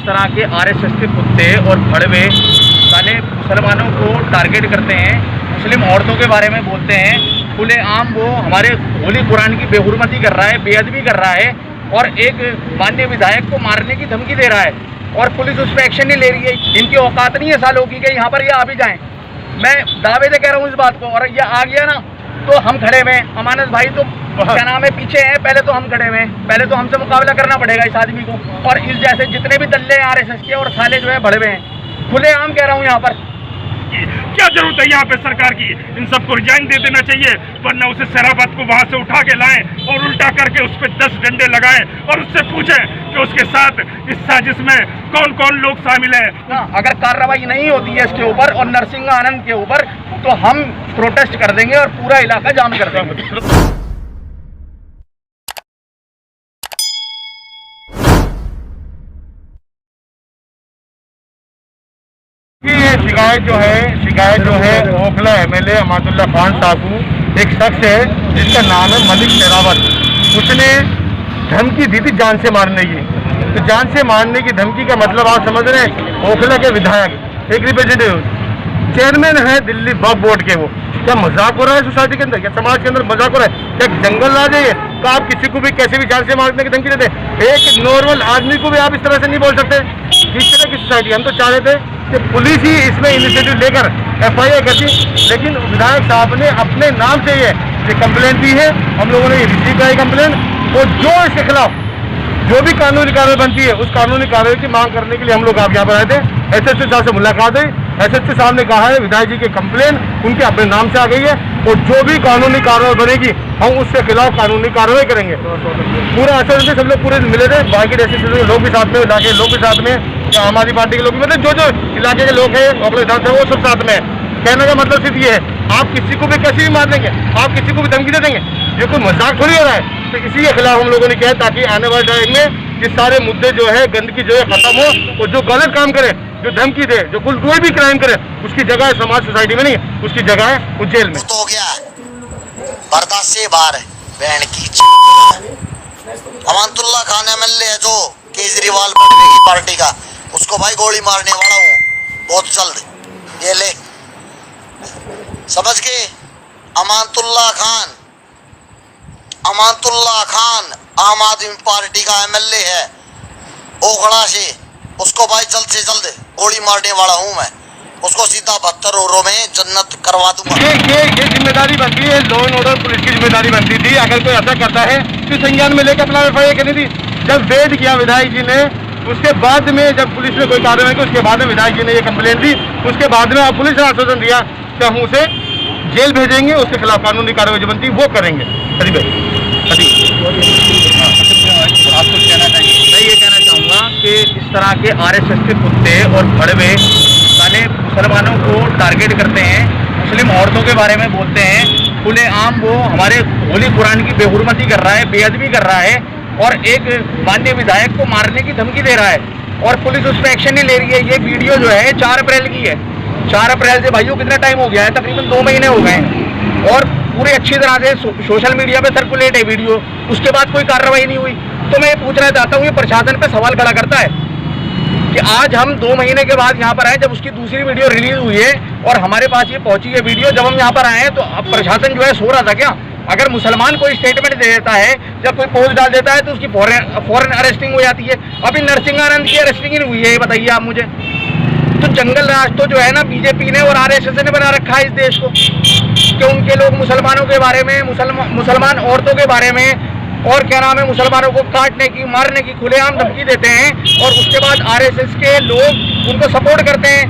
तरह के आरएसएस के कुत्ते और भड़वे साले मुसलमानों को टारगेट करते हैं, मुस्लिम औरतों के बारे में बोलते हैं, खुलेआम वो हमारे होली कुरान की बेहुरमती कर रहा है, बेअदबी कर रहा है और एक माननीय विधायक को मारने की धमकी दे रहा है और पुलिस उस पर एक्शन नहीं ले रही है। इनकी औकात नहीं है सालों की कि यहाँ पर ये आ भी जाएँ। मैं दावे से कह रहा हूँ इस बात को, और ये आ गया ना तो हम खड़े हुए हैं। अमानत भाई तो क्या नाम है पीछे हैं, पहले तो हम खड़े हुए हैं, पहले तो हमसे मुकाबला करना पड़ेगा इस आदमी को। और इस जैसे जितने भी दल्ले हैं आरएसएस के और साले जो है भड़वे हैं, खुलेआम कह रहा हूँ यहाँ पर। क्या जरूरत है यहाँ पे सरकार की? इन सबको रिजाइन दे देना चाहिए, वरना उसे शराबत को वहाँ से उठा के लाएं और उल्टा करके उस पर 10 डंडे लगाएं और उससे पूछें कि उसके साथ इस साजिश में कौन कौन लोग शामिल हैं। अगर कार्रवाई नहीं होती है इसके ऊपर और नरसिंह आनंद के ऊपर तो हम प्रोटेस्ट कर देंगे और पूरा इलाका जाम कर देंगे। ये शिकायत जो है ओखला एमएलए अमातुल्लाह खान साहब को एक शख्स है जिसका नाम है मलिक शेरावत। उसने धमकी दी थी जान से मारने की। तो जान से मारने की धमकी का मतलब आप समझ रहे हैं, ओखला के विधायक एक रिप्रेजेंटेटिव चेयरमैन है दिल्ली वक्फ बोर्ड के, वो क्या मजाक हो रहा है सोसाइटी के अंदर, क्या समाज के अंदर मजाक हो रहा है? क्या जंगल राज है ये? तो आप किसी को भी कैसे भी जान से मारने की धमकी देते हैं? एक नॉर्मल आदमी को भी आप इस तरह से नहीं बोल सकते। किस तरह की सोसाइटी? हम तो चाह रहे थे कि पुलिस ही इसमें इनिशिएटिव लेकर FIR करती, लेकिन विधायक साहब ने अपने नाम से ये कंप्लेंट दी है। हम लोगों ने ये रिसीव किया कंप्लेंट, और जो इसके खिलाफ जो भी कानूनी कार्रवाई बनती है उस कानूनी कार्रवाई की मांग करने के लिए हम लोग आप यहाँ पर आए थे। SSP साहब से मुलाकात हुई, SSP साहब ने कहा है विधायक जी की कंप्लेन उनके अपने नाम से आ गई है और जो भी कानूनी कार्रवाई बनेगी हम उसके खिलाफ कानूनी कार्रवाई करेंगे। पूरा असर से सब लोग पूरे मिले थे, बाकी SSP के लोग भी साथ में, इलाके के लोग भी साथ में, आम आदमी पार्टी के लोग भी, मतलब जो इलाके के लोग हैं अपने हिसाब से वो सब साथ में है। कहने का मतलब सिर्फ ये है, आप किसी को भी कैसे भी मार देंगे, आप किसी को भी धमकी दे देंगे, ये कोई मजाक थोड़ी हो रहा है। तो इसी के खिलाफ हम लोगों ने किया ताकि आने वाले टाइम में ये सारे मुद्दे जो है, गंदगी जो है खत्म हो, और जो गलत काम करे, जो धमकी दे, जो कोई भी क्राइम करे, उसकी जगह है समाज सोसाइटी में नहीं, उसकी जगह है वो जेल में। तो हो गया बर्दाश्त से बाहर है बहन की। अमानतुल्लाह खान MLA है जो केजरीवाल की पार्टी का, उसको भाई गोली मारने वाला हूँ बहुत जल्द, ये ले समझ के। अमानतुल्लाह खान आम आदमी पार्टी का MLA है ओखला से, उसको भाई जल्द से जल्द गोली मारने वाला हूँ मैं, उसको सीधा 72 ओवरों में जन्नत करवा दूंगा। ये जिम्मेदारी बनती है, लॉ एंड ऑर्डर पुलिस की जिम्मेदारी बनती थी। अगर कोई ऐसा करता है तो संज्ञान में लेकर अपना FIR करनी थी। जब वेट किया विधायक जी ने, उसके बाद में जब पुलिस ने कोई कार्रवाई की, उसके बाद में विधायक जी ने ये कंप्लेंट दी, उसके बाद में पुलिस ने आश्वासन दिया कि हम उसे जेल भेजेंगे, उसके खिलाफ कानूनी कार्रवाई जो बनती है वो करेंगे। आप कुछ कहना चाहिए? मैं ये कहना चाहूँगा कि इस तरह के आरएसएस के कुत्ते और भड़वे साले मुसलमानों को टारगेट करते हैं, मुस्लिम औरतों के बारे में बोलते हैं, खुलेआम वो हमारे होली कुरान की बेहुरमती कर रहा है, बेअदबी कर रहा है और एक माननीय विधायक को मारने की धमकी दे रहा है और पुलिस उस पर एक्शन नहीं ले रही है। ये वीडियो जो है 4 अप्रैल की है। 4 अप्रैल से भाइयों कितना टाइम हो गया है? तकरीबन 2 महीने हो गए हैं और पूरी अच्छी तरह से सोशल मीडिया पे सर्कुलेट है वीडियो, उसके बाद कोई कार्रवाई नहीं हुई। तो मैं पूछना चाहता हूँ, ये प्रशासन पे सवाल खड़ा करता है कि आज हम 2 महीने के बाद यहाँ पर आए, जब उसकी दूसरी वीडियो रिलीज हुई है और हमारे पास ये पहुंची है वीडियो, जब हम यहाँ पर आए हैं तो अब प्रशासन जो है सो रहा था क्या? अगर मुसलमान कोई स्टेटमेंट दे देता है, जब कोई पोस्ट डाल देता है तो उसकी फौरन अरेस्टिंग हो जाती है। अभी नरसिंह आनंद की अरेस्टिंग ही नहीं हुई है, ये बताइए आप मुझे। तो जंगल राज तो जो है ना बीजेपी ने और RSS ने बना रखा है इस देश को, कि उनके लोग मुसलमानों के बारे में, मुसलमान औरतों के बारे में और क्या नाम है, मुसलमानों को काटने की, मारने की खुलेआम धमकी देते हैं और उसके बाद RSS के लोग उनको सपोर्ट करते हैं।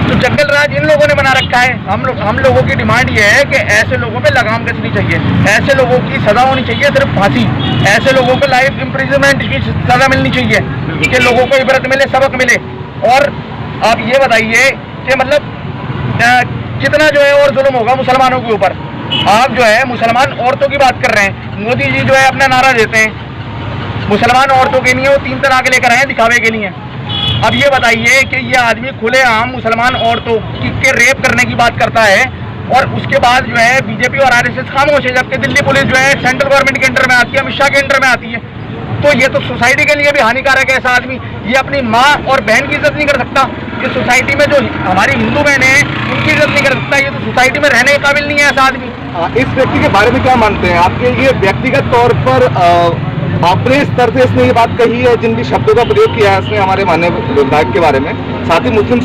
तो जंगल राज इन लोगों ने बना रखा है। हम लोगों की डिमांड ये है कि ऐसे लोगों पे लगाम कसनी चाहिए, ऐसे लोगों की सजा होनी चाहिए, सिर्फ फांसी। ऐसे लोगों को लाइफ इम्प्रिजनमेंट की सजा मिलनी चाहिए कि लोगों को इबरत मिले, सबक मिले। और आप ये बताइए कि मतलब कितना जो है और जुल्म होगा मुसलमानों के ऊपर। आप जो है मुसलमान औरतों की बात कर रहे हैं, मोदी जी जो है अपना नारा देते हैं मुसलमान औरतों के लिए वो 3 तलाक लेकर आए हैं दिखावे के लिए। अब ये बताइए कि ये आदमी खुलेआम मुसलमान औरतों के रेप करने की बात करता है और उसके बाद जो है बीजेपी और RSS खामोश है, जबकि दिल्ली पुलिस जो है सेंट्रल गवर्नमेंट के अंडर में आती है, अमित शाह के अंडर में आती है। तो ये तो सोसाइटी के लिए भी हानिकारक है। ऐसा आदमी ये अपनी माँ और बहन की इज्जत नहीं कर सकता, ये सोसाइटी में जो हमारी हिंदू बहनें हैं उनकी इज्जत नहीं कर सकता, ये तो सोसाइटी में रहने के काबिल नहीं है ऐसा आदमी। इस व्यक्ति के बारे में क्या मानते हैं आपके? ये व्यक्तिगत तौर पर अपने स्तर से इसने ये बात कही है, जिन भी शब्दों का प्रयोग किया है इसने हमारे माननीय विधायक के बारे में, साथ ही मुस्लिम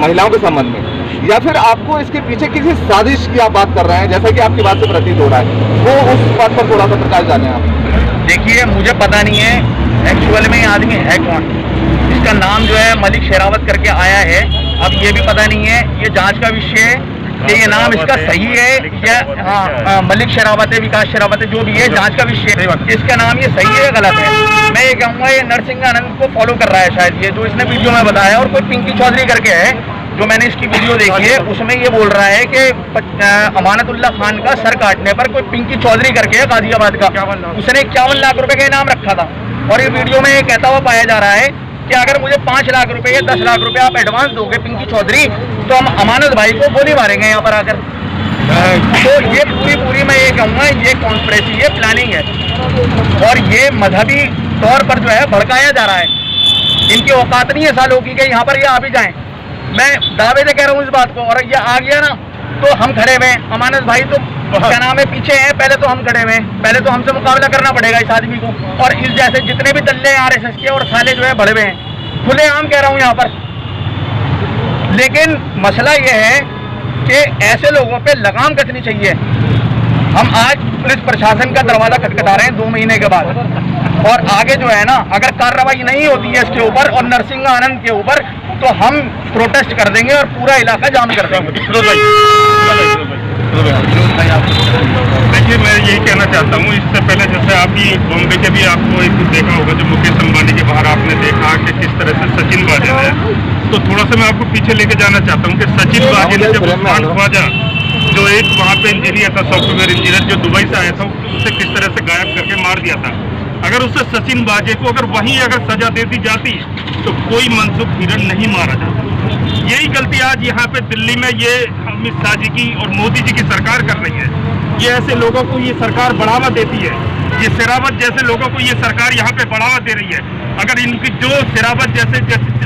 महिलाओं के संबंध में, या फिर आपको इसके पीछे किसी साजिश की आप बात कर रहे हैं, जैसा कि आपकी बात से प्रतीत हो रहा है, वो उस बात पर थोड़ा सा प्रकाश डालें आप। देखिए, मुझे पता नहीं है एक्चुअल में ये आदमी है कौन। इसका नाम जो है मलिक शेरावत करके आया है। अब ये भी पता नहीं है, ये जांच का विषय है कि ये नाम इसका सही है या हाँ मलिक शेरावत है, विकास शेरावत है, जो भी है जांच का विषय है। इसका नाम ये सही है या गलत है, मैं ये कहूँगा ये नरसिंह आनंद को फॉलो कर रहा है शायद, ये जो इसने वीडियो में बताया। और कोई पिंकी चौधरी करके है, जो मैंने इसकी वीडियो देखी है, उसमें ये बोल रहा है कि अमानतुल्लाह खान का सर काटने पर कोई पिंकी चौधरी करके है गाजियाबाद का, उसने 51 लाख रुपए का इनाम रखा था। और ये वीडियो में ये कहता हुआ पाया जा रहा है कि अगर मुझे 5 लाख रुपए या 10 लाख रुपए आप एडवांस दोगे पिंकी चौधरी, तो हम अमानत भाई को गोली मारेंगे यहाँ पर आकर। तो ये पूरी मैं ये कहूँगा ये कॉन्स्पिरेसी, ये प्लानिंग है और ये मजहबी तौर पर जो है भड़काया जा रहा है। इनकी औकात नहीं है सालों की कि यहाँ पर ये आ भी जाएं। मैं दावे से कह रहा हूँ इस बात को, और ये आ गया ना तो हम खड़े हुए। अमानत भाई तो क्या नाम है पीछे हैं, पहले तो हम खड़े हुए, पहले तो हमसे मुकाबला करना पड़ेगा इस आदमी को। और इस जैसे जितने भी दल्ले RSS के और साले जो है बड़े हुए हैं, खुले आम कह रहा हूँ यहाँ पर। लेकिन मसला ये है कि ऐसे लोगों पे लगाम कसनी चाहिए। हम आज पुलिस प्रशासन का दरवाजा खटखटा रहे हैं 2 महीने के बाद, और आगे जो है ना अगर कार्रवाई नहीं होती है इसके ऊपर और नरसिंह आनंद के ऊपर, तो हम प्रोटेस्ट कर देंगे और पूरा इलाका जाम कर देंगे। देखिए, मैं यही कहना चाहता हूँ, इससे पहले जैसे आप भी बॉम्बे के भी आपको एक देखा होगा, जो मुकेश अंबानी के बाहर आपने देखा कि किस तरह से सचिन वाजेद है, तो थोड़ा सा मैं आपको पीछे लेके जाना चाहता हूँ कि सचिन वाजेद ने जब उस्मान ख्वाजा जो एक वहाँ पे इंजीनियर था, सॉफ्टवेयर इंजीनियर जो दुबई से आया था, उसे किस तरह से गायब करके मार दिया था। अगर उसे सचिन वाजे को अगर वहीं अगर सजा दे दी जाती तो कोई मनसुख हिरन नहीं मारा जाता। यही गलती आज यहाँ पे दिल्ली में ये अमित शाह जी की और मोदी जी की सरकार कर रही है। ये ऐसे लोगों को ये सरकार बढ़ावा देती है, ये शेरावत जैसे लोगों को ये सरकार यहाँ पे बढ़ावा दे रही है। अगर इनकी जो शेरावत जैसे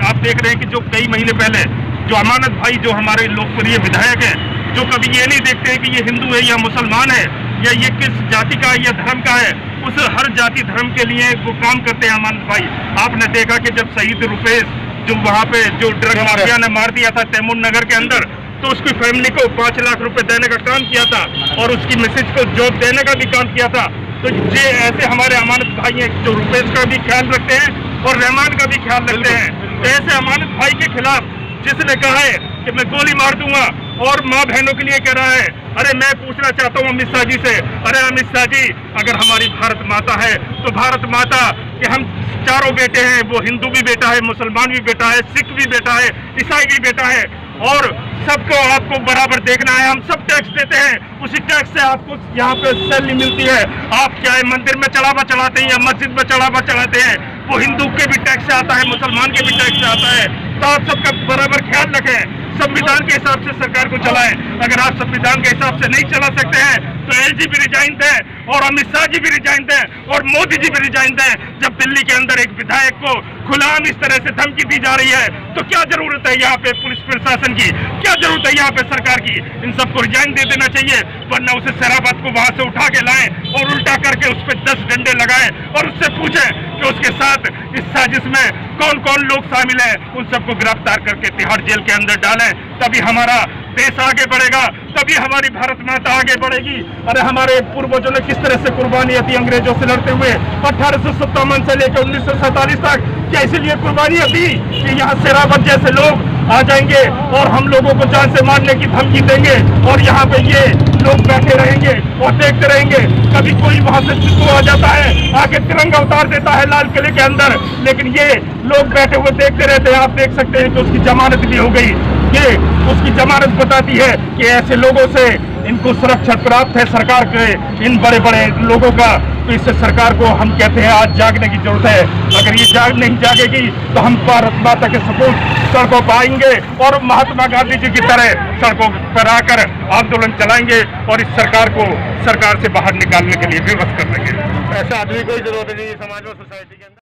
आप देख रहे हैं कि जो कई महीने पहले जो अमानत भाई जो हमारे लोकप्रिय विधायक हैं, जो कभी ये नहीं देखते हैं कि ये हिंदू है या मुसलमान है या ये किस जाति का है या धर्म का है, उस हर जाति धर्म के लिए वो काम करते हैं अमानत भाई। आपने देखा कि जब शहीद रुपेश जो वहाँ पे जो ड्रग माफिया ने मार दिया था तैमूर नगर के अंदर, तो उसकी फैमिली को 5 लाख रुपए देने का काम किया था और उसकी मिसेज को जॉब देने का भी काम किया था। तो ये ऐसे हमारे अमानत भाई हैं जो रुपेश का भी ख्याल रखते हैं और रहमान का भी ख्याल रखते हैं। तो ऐसे अमानत भाई के खिलाफ जिसने कहा है कि मैं गोली मार दूंगा और माँ बहनों के लिए कह रहा है, अरे मैं पूछना चाहता हूँ अमित शाह जी से, अरे अमित शाह जी, अगर हमारी भारत माता है तो भारत माता कि हम चारों बेटे हैं, वो हिंदू भी बेटा है, मुसलमान भी बेटा है, सिख भी बेटा है, ईसाई भी बेटा है, और सबको आपको बराबर देखना है। हम सब टैक्स देते हैं, उसी टैक्स से आपको यहाँ पे सैलरी मिलती है। आप चाहे मंदिर में चढ़ावा चढ़ाते हैं या मस्जिद में चढ़ावा चढ़ाते हैं, वो हिंदू के भी टैक्स से आता है, मुसलमान के भी टैक्स से आता है। तो आप सबका बराबर ख्याल रखें, संविधान के हिसाब से सरकार को चलाएं। अगर आप संविधान के हिसाब से नहीं चला सकते हैं तो LG भी रिजाइन दें और अमित शाह जी भी रिजाइन दें और मोदी जी भी रिजाइन दें। जब दिल्ली के अंदर एक विधायक को खुलेआम इस तरह से धमकी दी जा रही है तो क्या जरूरत है यहाँ पे पुलिस प्रशासन की, क्या जरूरत है यहाँ पे सरकार की? इन सबको रिजाइन दे देना चाहिए, वरना उसे शराबत को वहां से उठा के लाएं और उल्टा करके उस पर 10 डंडे लगाएं और उससे पूछें कि उसके साथ इस साजिश में कौन कौन लोग शामिल हैं। उन सबको गिरफ्तार करके तिहाड़ जेल के अंदर डालें, तभी हमारा देश आगे बढ़ेगा, तभी हमारी भारत माता आगे बढ़ेगी। अरे हमारे पूर्वजों ने किस तरह से कुर्बानियां दी अंग्रेजों से लड़ते हुए 1857 से लेकर 1947 तक। क्या इसीलिए कुर्बानियां दी कि यहाँ शेरावत जैसे लोग आ जाएंगे और हम लोगों को जान से मारने की धमकी देंगे और यहाँ पे ये लोग बैठे रहेंगे और देखते रहेंगे? कभी कोई वहां से चित्तू आ जाता है, आके तिरंगा उतार देता है लाल किले के अंदर, लेकिन ये लोग बैठे हुए देखते रहते हैं। आप देख सकते हैं कि उसकी जमानत भी हो गई। ये उसकी जमानत बताती है कि ऐसे लोगों से इनको सुरक्षा प्राप्त है सरकार के, इन बड़े बड़े लोगों का। तो इससे सरकार को हम कहते हैं आज जागने की जरूरत है। अगर ये नहीं जागेगी तो हम भारत माता के सपूत सड़कों पर आएंगे और महात्मा गांधी जी की तरह सड़कों पर आकर आंदोलन चलाएंगे और इस सरकार को सरकार से बाहर निकालने के लिए विवश कर देंगे। ऐसा आदमी को ही जरूरत नहीं है समाज में, सोसाइटी के अंदर।